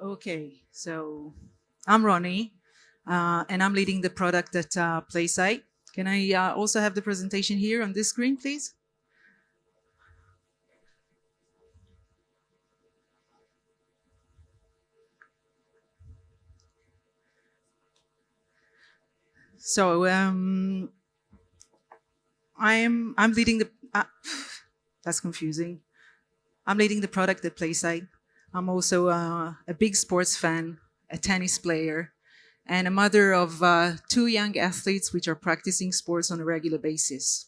Okay, so I'm Ronnie, and I'm leading the product at PlaySight. Can I also have the presentation here on this screen, please? So I'm leading the. That's confusing. I'm leading the product at PlaySight. I'm also a big sports fan, a tennis player, and a mother of two young athletes which are practicing sports on a regular basis.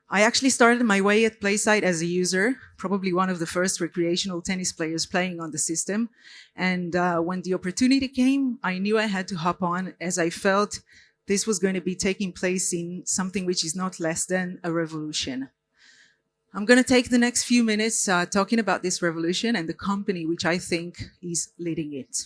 I actually started my way at PlaySight as a user, probably one of the first recreational tennis players playing on the system. And when the opportunity came, I knew I had to hop on, as I felt this was going to be taking place in something which is not less than a revolution. I'm going to take the next few minutes talking about this revolution and the company which I think is leading it.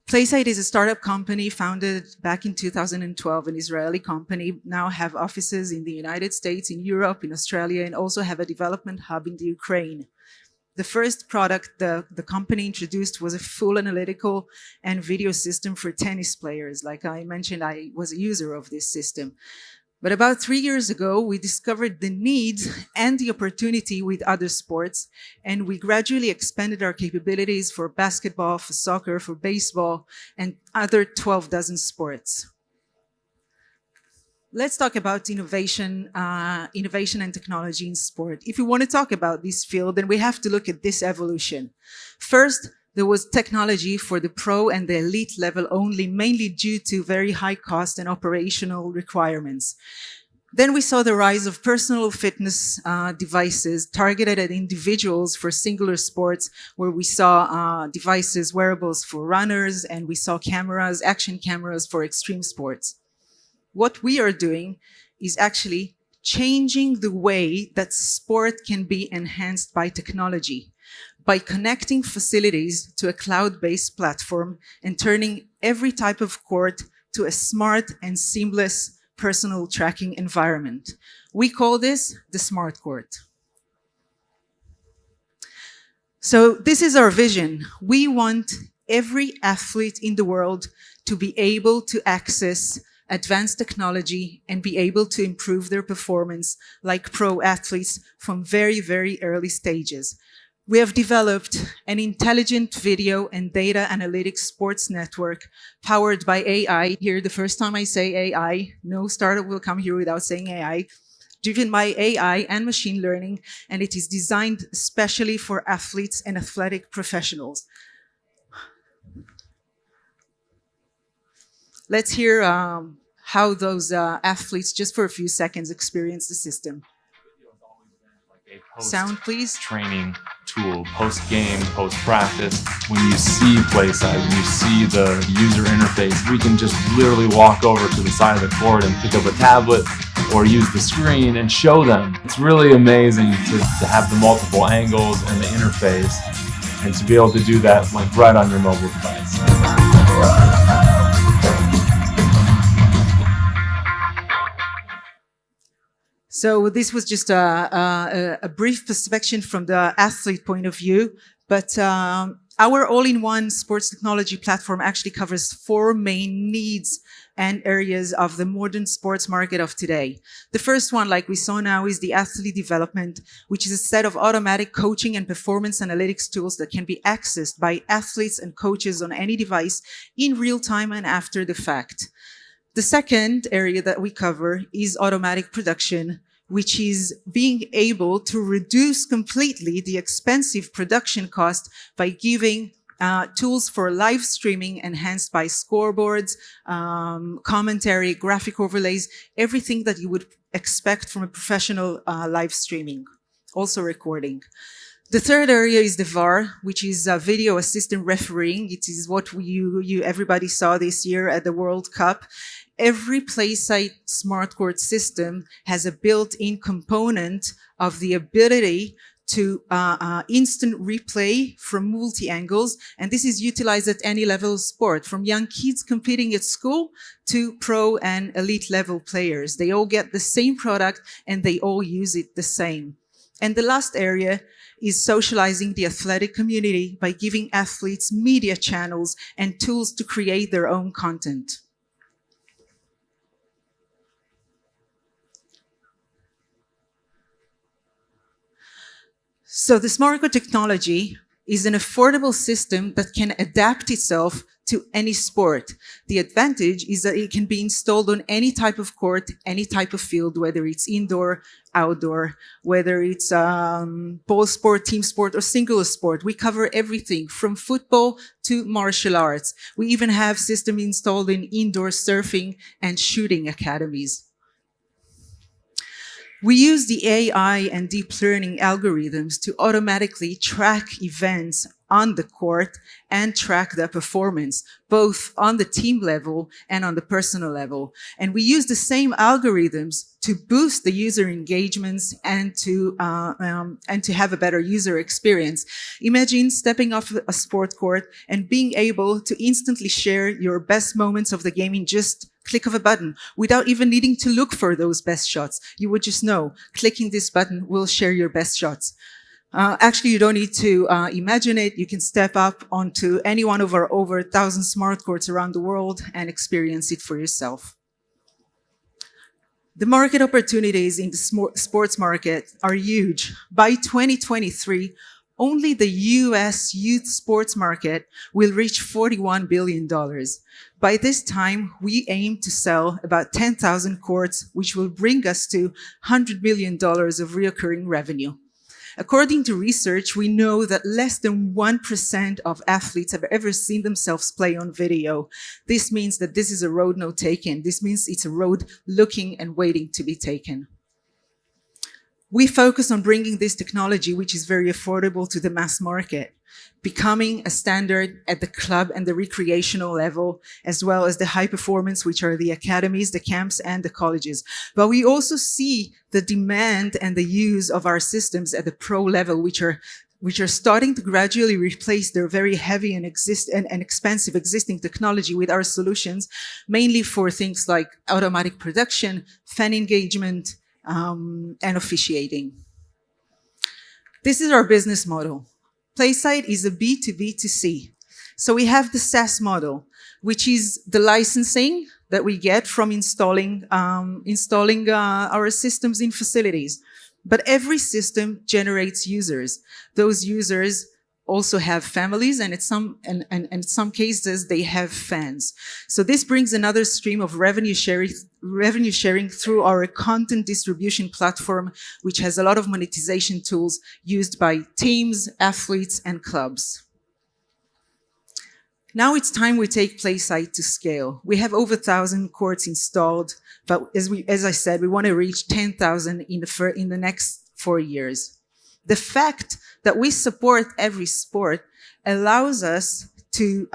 PlaySight is a startup company founded back in 2012, an Israeli company, now have offices in the United States, in Europe, in Australia, and also have a development hub in the Ukraine. The first product the company introduced was a full analytical and video system for tennis players. Like I mentioned, I was a user of this system. But about 3 years ago, we discovered the need and the opportunity with other sports, and we gradually expanded our capabilities for basketball, for soccer, for baseball, and other 12 dozen sports. Let's talk about innovation and technology in sport. If we want to talk about this field, then we have to look at this evolution. First, there was technology for the pro and the elite level only, mainly due to very high cost and operational requirements. Then we saw the rise of personal fitness devices targeted at individuals for singular sports, where we saw devices, wearables for runners, and we saw cameras, action cameras for extreme sports. What we are doing is actually changing the way that sport can be enhanced by technology, by connecting facilities to a cloud-based platform and turning every type of court to a smart and seamless personal tracking environment. We call this the smart court. So this is our vision. We want every athlete in the world to be able to access advanced technology and be able to improve their performance like pro athletes from very, very early stages. We have developed an intelligent video and data analytics sports network powered by AI. Here, the first time I say AI, no startup will come here without saying AI, driven by AI and machine learning, and it is designed especially for athletes and athletic professionals. Let's hear how those athletes, just for a few seconds, experience the system. Sound, please. Training tool, post-game, post-practice. When you see PlaySight, when you see the user interface, we can just literally walk over to the side of the court and pick up a tablet or use the screen and show them. It's really amazing to have the multiple angles and the interface and to be able to do that like right on your mobile device. So this was just a brief perspective from the athlete point of view, but our all-in-one sports technology platform actually covers 4 main needs and areas of the modern sports market of today. The first one, like we saw now, is the athlete development, which is a set of automatic coaching and performance analytics tools that can be accessed by athletes and coaches on any device in real time and after the fact. The second area that we cover is automatic production, which is being able to reduce completely the expensive production cost by giving tools for live streaming enhanced by scoreboards, commentary, graphic overlays, everything that you would expect from a professional live streaming, also recording. The third area is the VAR, which is video assistant refereeing. It is what everybody saw this year at the World Cup. Every PlaySight smart court system has a built-in component of the ability to instant replay from multi-angles, and this is utilized at any level of sport, from young kids competing at school to pro and elite level players. They all get the same product and they all use it the same. And the last area is socializing the athletic community by giving athletes media channels and tools to create their own content. So the SmartCore technology is an affordable system that can adapt itself to any sport. The advantage is that it can be installed on any type of court, any type of field, whether it's indoor, outdoor, whether it's ball sport, team sport, or single sport. We cover everything from football to martial arts. We even have systems installed in indoor surfing and shooting academies. We use the AI and deep learning algorithms to automatically track events on the court and track their performance, both on the team level and on the personal level. And we use the same algorithms to boost the user engagements and to have a better user experience. Imagine stepping off a sport court and being able to instantly share your best moments of the game in just click of a button without even needing to look for those best shots. You would just know, clicking this button will share your best shots. Actually, you don't need to imagine it. You can step up onto any one of our over 1,000 smart courts around the world and experience it for yourself. The market opportunities in the sports market are huge. By 2023, only the US youth sports market will reach $41 billion. By this time, we aim to sell about 10,000 courts, which will bring us to $100 million of recurring revenue. According to research, we know that less than 1% of athletes have ever seen themselves play on video. This means that this is a road not taken. This means it's a road looking and waiting to be taken. We focus on bringing this technology, which is very affordable, to the mass market, becoming a standard at the club and the recreational level, as well as the high performance, which are the academies, the camps, and the colleges. But we also see the demand and the use of our systems at the pro level, which are starting to gradually replace their very heavy and expensive existing technology with our solutions, mainly for things like automatic production, fan engagement, and officiating. This is our business model. PlaySight is a B2B2C. So we have the SaaS model, which is the licensing that we get from installing our systems in facilities. But every system generates users. Those users also have families, and in some cases they have fans. So this brings another stream of revenue sharing through our content distribution platform, which has a lot of monetization tools used by teams, athletes, and clubs. Now it's time we take PlaySight to scale. We have over 1,000 courts installed, but as I said, we want to reach 10,000 in the next 4 years. The fact that we support every sport allows us to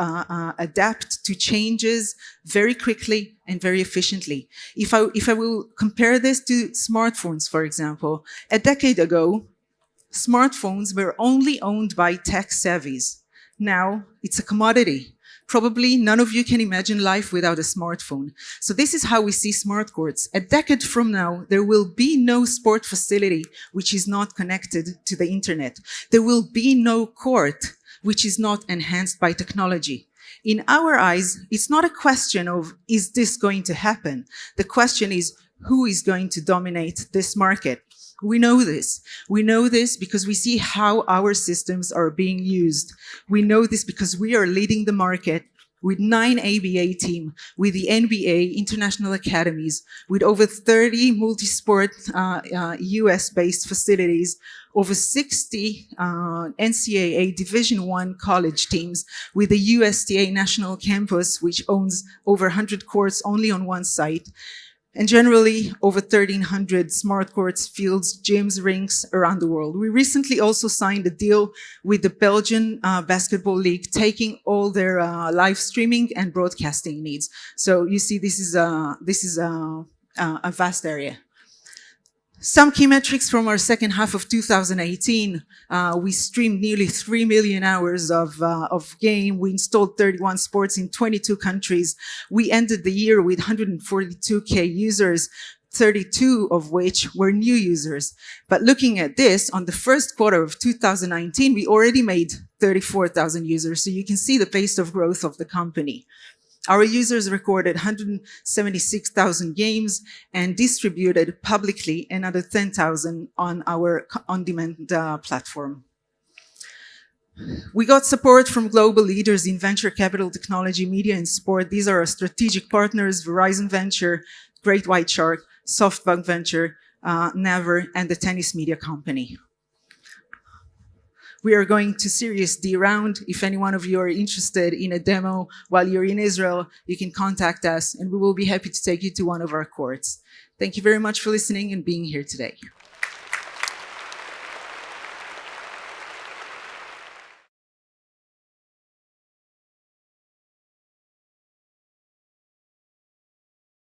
adapt to changes very quickly and very efficiently. If I will compare this to smartphones, for example, a decade ago, smartphones were only owned by tech savvies. Now it's a commodity. Probably none of you can imagine life without a smartphone. So this is how we see smart courts. A decade from now, there will be no sport facility which is not connected to the internet. There will be no court which is not enhanced by technology. In our eyes, it's not a question of, is this going to happen? The question is, who is going to dominate this market? We know this. We know this because we see how our systems are being used. We know this because we are leading the market with 9 ABA teams, with the NBA international academies, with over 30 multi-sport US-based facilities, over 60 NCAA Division I college teams, with the USTA national campus, which owns over 100 courts only on one site, and generally over 1,300 smart courts, fields, gyms, rinks around the world. We recently also signed a deal with the Belgian Basketball League, taking all their live streaming and broadcasting needs. So you see, this is a vast area. Some key metrics from our second half of 2018. We streamed nearly 3 million hours of game. We installed 31 sports in 22 countries. We ended the year with 142K users, 32 of which were new users. But looking at this, on the first quarter of 2019, we already made 34,000 users. So you can see the pace of growth of the company. Our users recorded 176,000 games and distributed publicly another 10,000 on our on-demand platform. We got support from global leaders in venture capital, technology, media, and sport. These are our strategic partners: Verizon Venture, Great White Shark, SoftBank Venture, Naver, and the tennis media company. We are going to Series D round. If any one of you are interested in a demo while you're in Israel, you can contact us and we will be happy to take you to one of our courts. Thank you very much for listening and being here today.